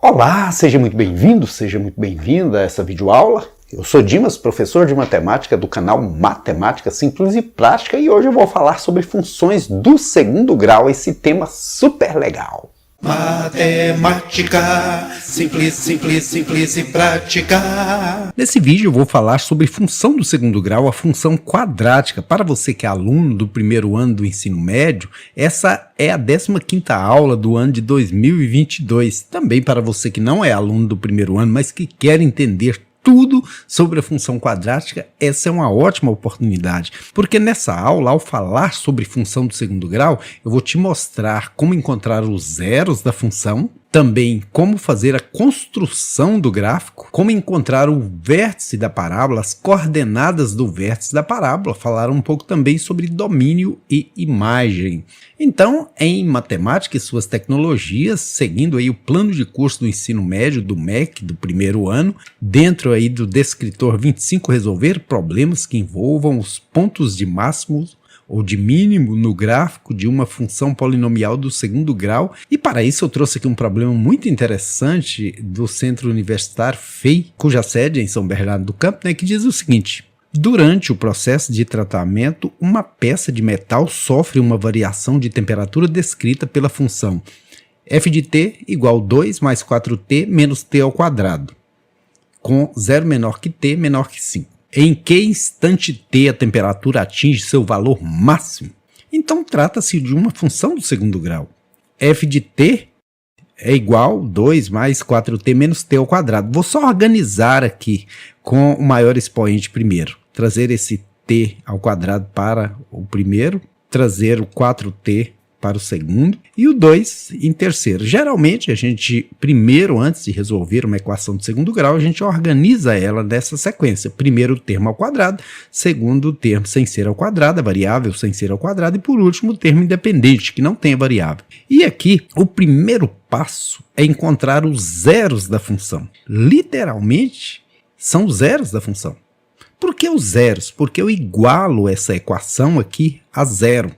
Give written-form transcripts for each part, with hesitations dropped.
Olá, seja muito bem-vindo, seja muito bem-vinda a essa videoaula. Eu sou Dimas, professor de matemática do canal Matemática Simples e Prática, e hoje eu vou falar sobre funções do segundo grau, esse tema super legal. Matemática, simples, simples, simples e prática. Nesse vídeo eu vou falar sobre função do segundo grau, a função quadrática. Para você que é aluno do primeiro ano do ensino médio, essa é a 15ª aula do ano de 2022. Também para você que não é aluno do primeiro ano, mas que quer entender tudo sobre a função quadrática, essa é uma ótima oportunidade, porque nessa aula, ao falar sobre função do segundo grau, eu vou te mostrar como encontrar os zeros da função, também como fazer a construção do gráfico, como encontrar o vértice da parábola, as coordenadas do vértice da parábola, falar um pouco também sobre domínio e imagem. Então, em matemática e suas tecnologias, seguindo aí o plano de curso do ensino médio do MEC do primeiro ano, dentro aí do descritor 25, resolver problemas que envolvam os pontos de máximo ou de mínimo no gráfico de uma função polinomial do segundo grau. E para isso eu trouxe aqui um problema muito interessante do Centro Universitário FEI, cuja sede é em São Bernardo do Campo, né, que diz o seguinte: durante o processo de tratamento, uma peça de metal sofre uma variação de temperatura descrita pela função f de t igual 2 mais 4t menos t ao quadrado, com 0 menor que t menor que 5. Em que instante t a temperatura atinge seu valor máximo? Então trata-se de uma função do segundo grau. F de t é igual a 2 mais 4t menos t ao quadrado. Vou só organizar aqui com o maior expoente primeiro. Trazer esse t ao quadrado para o primeiro, trazer o 4t para o segundo e o 2 em terceiro. Geralmente a gente, primeiro, antes de resolver uma equação de segundo grau, a gente organiza ela nessa sequência. Primeiro o termo ao quadrado, segundo o termo sem ser ao quadrado, a variável sem ser ao quadrado, e por último o termo independente, que não tem a variável. E aqui, o primeiro passo é encontrar os zeros da função. Literalmente, são os zeros da função. Por que os zeros? Porque eu igualo essa equação aqui a zero.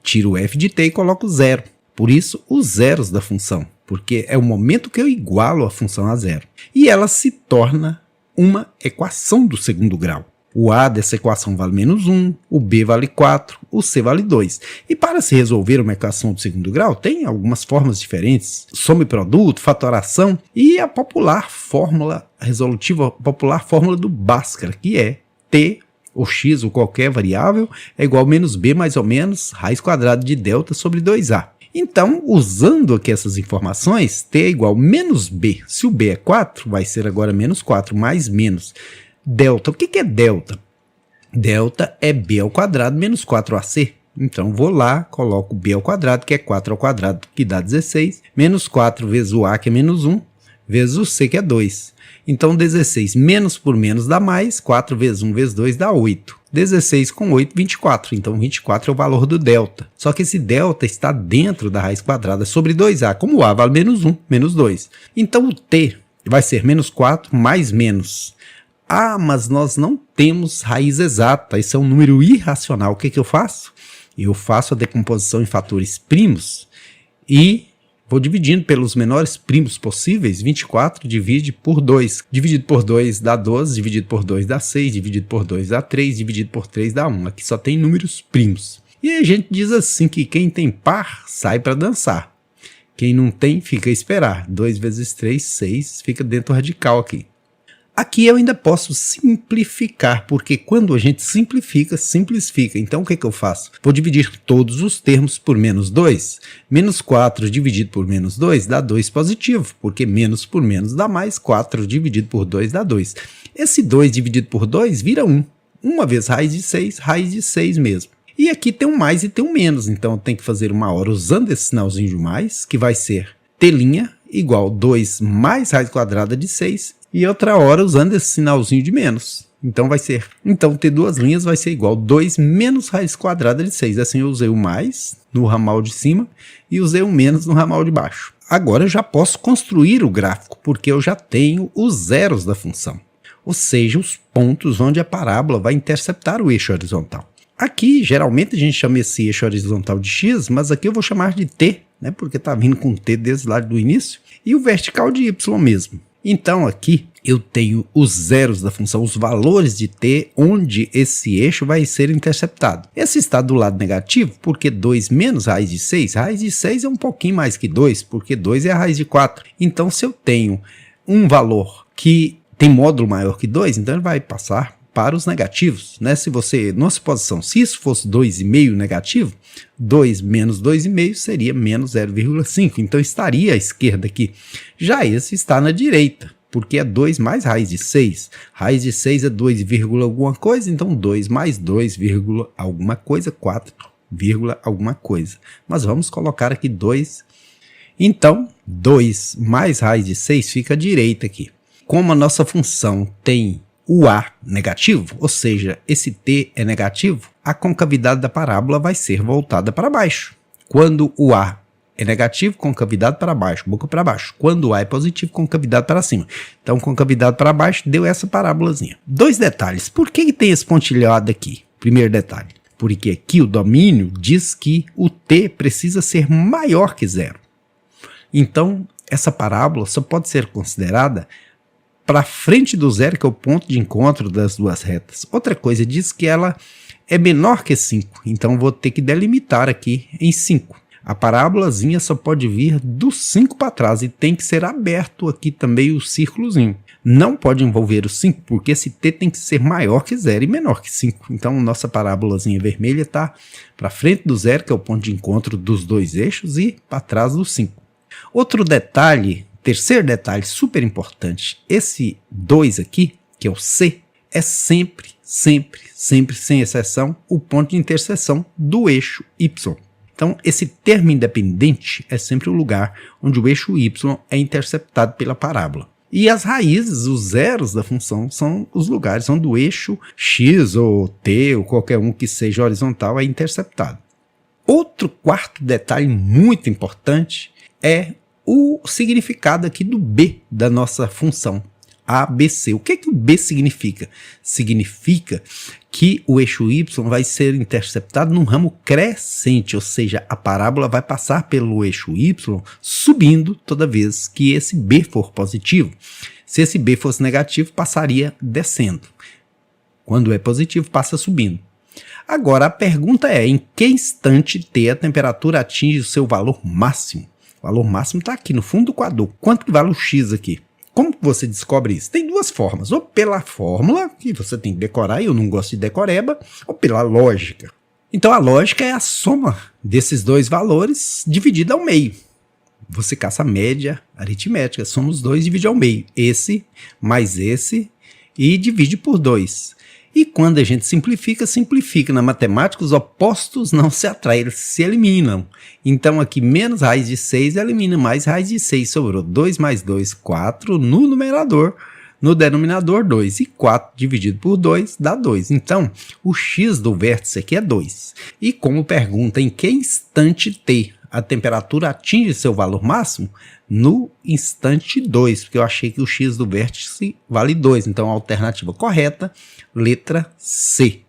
Tiro o f de t e coloco zero. Por isso, os zeros da função, porque é o momento que eu igualo a função a zero. E ela se torna uma equação do segundo grau. O a dessa equação vale menos 1, o b vale 4, o c vale 2. E para se resolver uma equação do segundo grau, tem algumas formas diferentes: soma e produto, fatoração e a popular fórmula resolutiva, popular fórmula do Bhaskara, que é t ou x ou qualquer variável é igual a menos b mais ou menos raiz quadrada de delta sobre 2a. Então, usando aqui essas informações, t é igual a menos b. Se o b é 4, vai ser agora menos 4 mais menos. Delta, o que é delta? Delta é b ao quadrado menos 4ac. Então, vou lá, coloco b ao quadrado, que é 4 ao quadrado, que dá 16, menos 4 vezes o a, que é menos 1, vezes o c, que é 2. Então, 16 menos por menos dá mais, 4 vezes 1 vezes 2 dá 8. 16 com 8, 24. Então, 24 é o valor do delta. Só que esse delta está dentro da raiz quadrada sobre 2a. Como o a vale menos 1, menos 2. Então, o t vai ser menos 4 mais menos. Ah, mas nós não temos raiz exata. Isso é um número irracional. O que eu faço? Eu faço a decomposição em fatores primos e vou dividindo pelos menores primos possíveis. 24 divide por 2. Dividido por 2 dá 12, dividido por 2 dá 6, dividido por 2 dá 3, dividido por 3 dá 1. Aqui só tem números primos. E a gente diz assim que quem tem par sai para dançar. Quem não tem fica a esperar. 2 vezes 3, 6, fica dentro do radical aqui. Aqui eu ainda posso simplificar, porque quando a gente simplifica, simplifica. Então o que eu faço? Vou dividir todos os termos por menos 2. Menos 4 dividido por menos 2 dá 2 positivo, porque menos por menos dá mais, 4 dividido por 2 dá 2. Esse 2 dividido por 2 vira 1. Uma vez raiz de 6 mesmo. E aqui tem um mais e tem um menos, então eu tenho que fazer uma hora usando esse sinalzinho de mais, que vai ser t' igual 2 mais raiz quadrada de 6, e outra hora usando esse sinalzinho de menos. Então vai ser, ter duas linhas vai ser igual 2 menos raiz quadrada de 6. Assim eu usei o mais no ramal de cima e usei o menos no ramal de baixo. Agora eu já posso construir o gráfico, porque eu já tenho os zeros da função. Ou seja, os pontos onde a parábola vai interceptar o eixo horizontal. Aqui, geralmente a gente chama esse eixo horizontal de x, mas aqui eu vou chamar de t, né, porque está vindo com t desde lá do início. e o vertical de y mesmo. Então aqui eu tenho os zeros da função, os valores de t, onde esse eixo vai ser interceptado. Esse está do lado negativo, porque 2 menos raiz de 6, raiz de 6 é um pouquinho mais que 2, porque 2 é a raiz de 4. Então se eu tenho um valor que tem módulo maior que 2, então ele vai passar para os negativos, né? Se você, numa suposição, se isso fosse 2,5 negativo, 2 menos 2,5 seria menos 0,5, então estaria à esquerda aqui. Já esse está na direita, porque é 2 mais raiz de 6. Raiz de 6 é 2, alguma coisa, então 2 mais 2, alguma coisa, 4, alguma coisa. Mas vamos colocar aqui 2. Então, 2 mais raiz de 6 fica à direita aqui. Como a nossa função tem o A negativo, ou seja, esse T é negativo, a concavidade da parábola vai ser voltada para baixo. Quando o A é negativo, concavidade para baixo, boca para baixo. Quando o A é positivo, concavidade para cima. Então, concavidade para baixo deu essa parábolazinha. 2 detalhes. Por que tem esse pontilhado aqui? Primeiro detalhe. Porque aqui o domínio diz que o T precisa ser maior que 0. Então, essa parábola só pode ser considerada para frente do zero, que é o ponto de encontro das duas retas. Outra coisa, diz que ela é menor que 5, então vou ter que delimitar aqui em 5. A parábolazinha só pode vir do 5 para trás e tem que ser aberto aqui também o círculozinho. Não pode envolver o 5, porque esse t tem que ser maior que 0 e menor que 5. Então, nossa parábolazinha vermelha está para frente do zero, que é o ponto de encontro dos dois eixos, e para trás do 5. Outro detalhe, terceiro detalhe super importante, esse 2 aqui, que é o C, é sempre, sem exceção, o ponto de interseção do eixo Y. Então, esse termo independente é sempre o lugar onde o eixo Y é interceptado pela parábola. E as raízes, os zeros da função, são os lugares onde o eixo X ou T ou qualquer um que seja horizontal é interceptado. Outro quarto detalhe muito importante é o significado aqui do B da nossa função, ABC. O que o B significa? Significa que o eixo Y vai ser interceptado num ramo crescente, ou seja, a parábola vai passar pelo eixo Y subindo toda vez que esse B for positivo. Se esse B fosse negativo, passaria descendo. Quando é positivo, passa subindo. Agora, a pergunta é, em que instante T a temperatura atinge o seu valor máximo? O valor máximo está aqui no fundo do quadro. Quanto que vale o X aqui? Como que você descobre isso? Tem duas formas, ou pela fórmula, que você tem que decorar, e eu não gosto de decoreba, ou pela lógica. Então a lógica é a soma desses dois valores dividida ao meio. Você caça a média aritmética, soma os dois e divide ao meio. Esse mais esse e divide por 2. E quando a gente simplifica. Na matemática, os opostos não se atraem, eles se eliminam. Então aqui menos raiz de 6 elimina mais raiz de 6. Sobrou 2 mais 2, 4 no numerador. No denominador 2. E 4 dividido por 2 dá 2. Então o x do vértice aqui é 2. E como pergunta em que instante T a temperatura atinge seu valor máximo, no instante 2, porque eu achei que o x do vértice vale 2. Então a alternativa correta, letra C.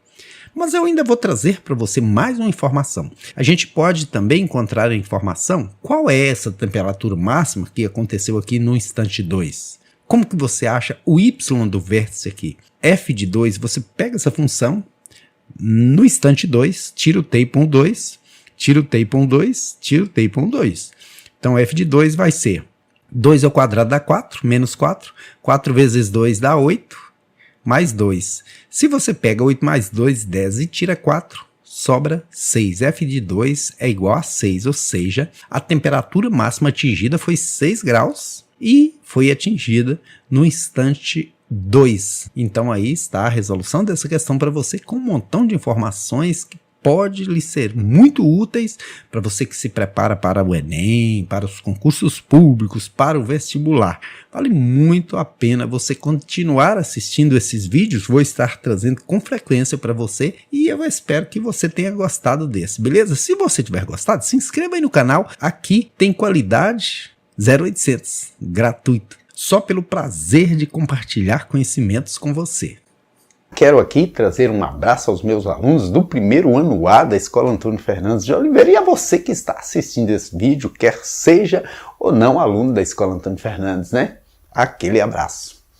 Mas eu ainda vou trazer para você mais uma informação. A gente pode também encontrar a informação qual é essa temperatura máxima que aconteceu aqui no instante 2. Como que você acha o y do vértice aqui? F de 2, você pega essa função, no instante 2, tira o t por um 2, tira o t por um 2, tira o t por um 2. Então f de 2 vai ser 2 ao quadrado dá 4, menos 4, 4 vezes 2 dá 8, mais 2. Se você pega 8 mais 2, 10 e tira 4, sobra 6. F de 2 é igual a 6, ou seja, a temperatura máxima atingida foi 6 graus e foi atingida no instante 2. Então aí está a resolução dessa questão para você com um montão de informações que pode lhe ser muito úteis para você que se prepara para o Enem, para os concursos públicos, para o vestibular. Vale muito a pena você continuar assistindo esses vídeos, vou estar trazendo com frequência para você e eu espero que você tenha gostado desse, beleza? Se você tiver gostado, se inscreva aí no canal, aqui tem qualidade 0800, gratuito, só pelo prazer de compartilhar conhecimentos com você. Quero aqui trazer um abraço aos meus alunos do primeiro ano A da Escola Antônio Fernandes de Oliveira e a você que está assistindo esse vídeo, quer seja ou não aluno da Escola Antônio Fernandes, né? Aquele abraço.